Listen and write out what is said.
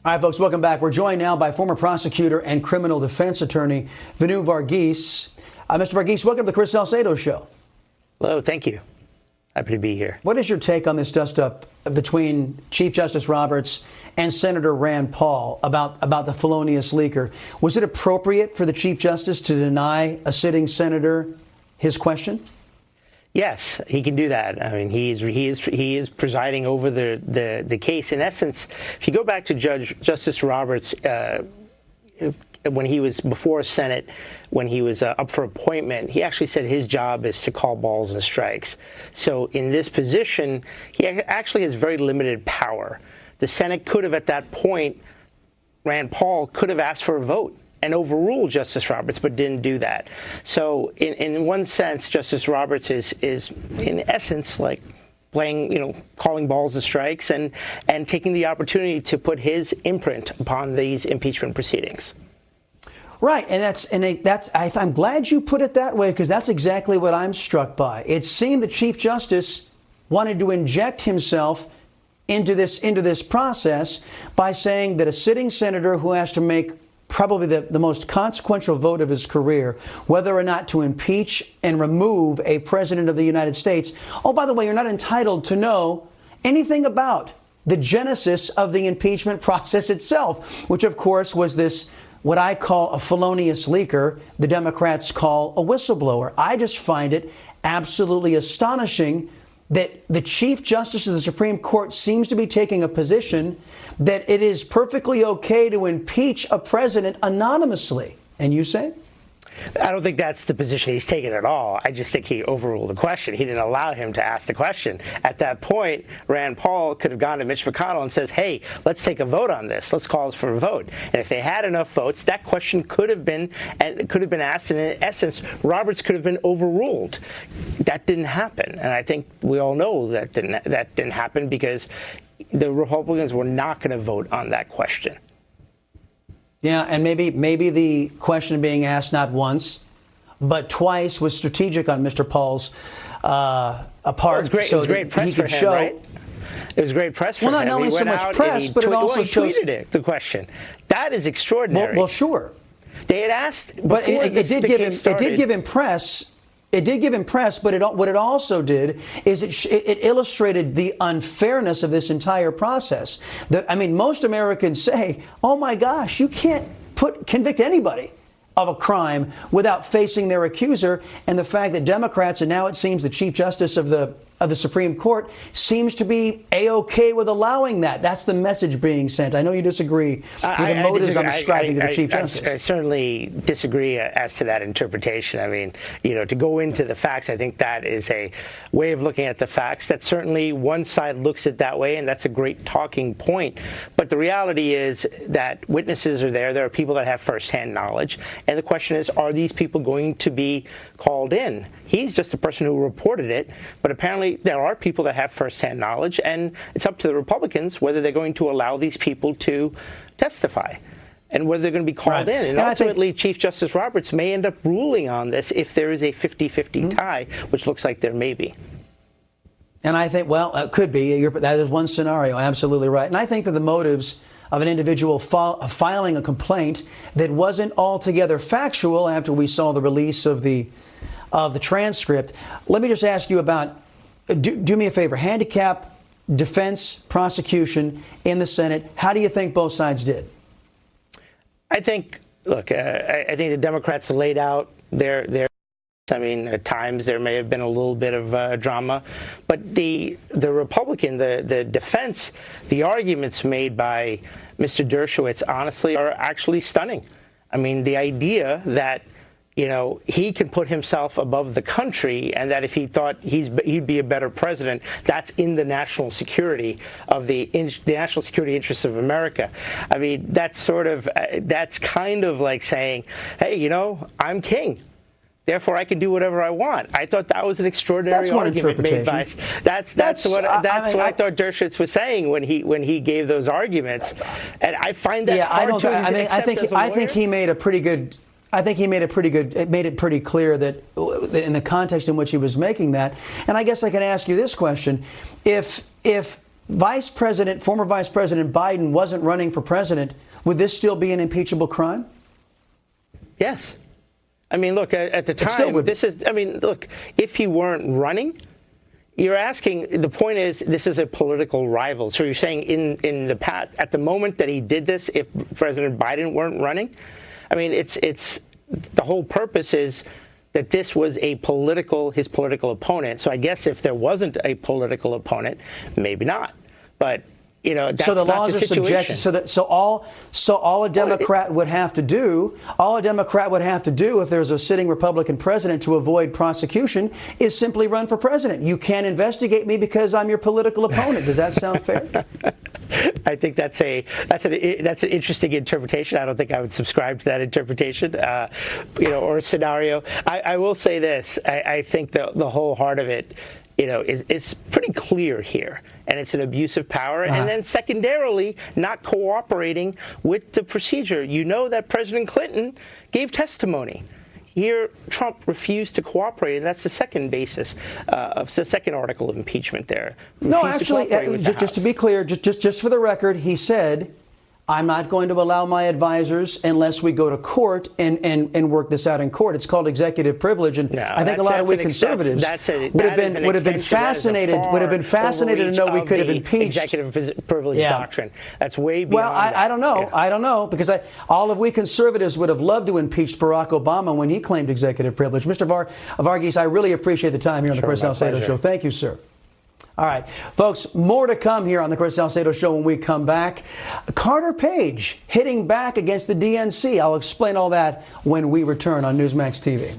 All right, folks, welcome back. We're joined now by former prosecutor and criminal defense attorney Vinoo Varghese. Mr. Varghese, welcome to the Chris Salcedo Show. Hello, thank you. Happy to be here. What is your take on this dust-up between Chief Justice Roberts and Senator Rand Paul about the felonious leaker? Was it appropriate for the Chief Justice to deny a sitting senator his question? Yes, he can do that. I mean, he is presiding over the case. In essence, if you go back to Justice Roberts, when he was before Senate, when he was up for appointment, he actually said his job is to call balls and strikes. So in this position, he actually has very limited power. The Senate could have, at that point, Rand Paul could have asked for a vote and overruled Justice Roberts, but didn't do that. So in one sense, Justice Roberts is in essence like playing, calling balls and strikes and taking the opportunity to put his imprint upon these impeachment proceedings. Right, and I'm glad you put it that way, because that's exactly what I'm struck by. It seemed the Chief Justice wanted to inject himself into this process by saying that a sitting senator who has to make probably the most consequential vote of his career, whether or not to impeach and remove a president of the United States. Oh, by the way, you're not entitled to know anything about the genesis of the impeachment process itself, which, of course, was this, what I call a felonious leaker, the Democrats call a whistleblower. I just find it absolutely astonishing that the Chief Justice of the Supreme Court seems to be taking a position that it is perfectly okay to impeach a president anonymously. And you say? I don't think that's the position he's taken at all. I just think he overruled the question. He didn't allow him to ask the question. At that point, Rand Paul could have gone to Mitch McConnell and says, hey, let's take a vote on this. Let's call for a vote. And if they had enough votes, that question could have been asked. And in essence, Roberts could have been overruled. That didn't happen. And I think we all know that didn't happen because the Republicans were not going to vote on that question. Yeah, and maybe the question being asked not once, but twice was strategic on Mr. Paul's part. Well, it was great, so it was great press for him, right? It was great press for him. Well, not only so much press, but it also shows... tweeted it, the question. That is extraordinary. Well, sure. They had asked... But it did give him press. It did give him press, but what it also did is it illustrated the unfairness of this entire process. Most Americans say, oh my gosh, you can't convict anybody of a crime without facing their accuser. And the fact that Democrats, and now it seems the Chief Justice of the Supreme Court, seems to be A-OK with allowing that. That's the message being sent. I know you disagree with the motives I'm ascribing to the Chief Justice. I certainly disagree as to that interpretation. I mean, to go into the facts, I think that is a way of looking at the facts. That certainly one side looks at that way, and that's a great talking point. But the reality is that witnesses are there. There are people that have firsthand knowledge. And the question is, are these people going to be called in? He's just a person who reported it, but apparently there are people that have firsthand knowledge, and it's up to the Republicans whether they're going to allow these people to testify and whether they're going to be called in. And ultimately, Chief Justice Roberts may end up ruling on this if there is a 50-50 tie, which looks like there may be. And I think, well, it could be. That is one scenario. Absolutely right. And I think that the motives of an individual filing a complaint that wasn't altogether factual after we saw the release of the transcript. Let me just ask you about, do me a favor, handicap defense, prosecution in the Senate. How do you think both sides did? I think, look, I think the Democrats laid out their I mean, at times there may have been a little bit of drama, but the Republican, the defense, the arguments made by Mr. Dershowitz, honestly, are actually stunning. I mean, the idea that he can put himself above the country, and that if he thought he'd be a better president, that's in the national security of the national security interests of America. I mean, that's kind of like saying, hey, I'm king, therefore I can do whatever I want. I thought that was an extraordinary argument made by. That's what I thought Dershowitz was saying when he gave those arguments, and I find that hard to accept. I think he made a pretty good. It made it pretty clear that in the context in which he was making that. And I guess I can ask you this question. If former Vice President Biden wasn't running for president, would this still be an impeachable crime? Yes. I mean, look, at the time, look, if he weren't running, you're asking, the point is, this is a political rival. So you're saying in the past, at the moment that he did this, if President Biden weren't running, I mean, it's the whole purpose is that this was his political opponent. So I guess if there wasn't a political opponent, maybe not. But that's so the not laws the are subjected. So all a Democrat would have to do, if there's a sitting Republican president to avoid prosecution, is simply run for president. You can't investigate me because I'm your political opponent. Does that sound fair? I think that's an interesting interpretation. I don't think I would subscribe to that interpretation, or scenario. I will say this: I think the whole heart of it, is pretty clear here, and it's an abuse of power. And then secondarily, not cooperating with the procedure. You know that President Clinton gave testimony. Here, Trump refused to cooperate, and that's the second basis of the second article of impeachment there. No, actually, just to be clear, just for the record, he said, I'm not going to allow my advisors unless we go to court and work this out in court. It's called executive privilege, and no, I think a lot of we conservatives would have been fascinated to know we could have impeached executive privilege doctrine. That's way beyond. Well, I don't know. I don't know, because all of we conservatives would have loved to impeach Barack Obama when he claimed executive privilege. Mr. Varghese, I really appreciate the time here on the Chris Salcedo Show. Thank you, sir. All right, folks, more to come here on the Chris Salcedo Show when we come back. Carter Page hitting back against the DNC. I'll explain all that when we return on Newsmax TV.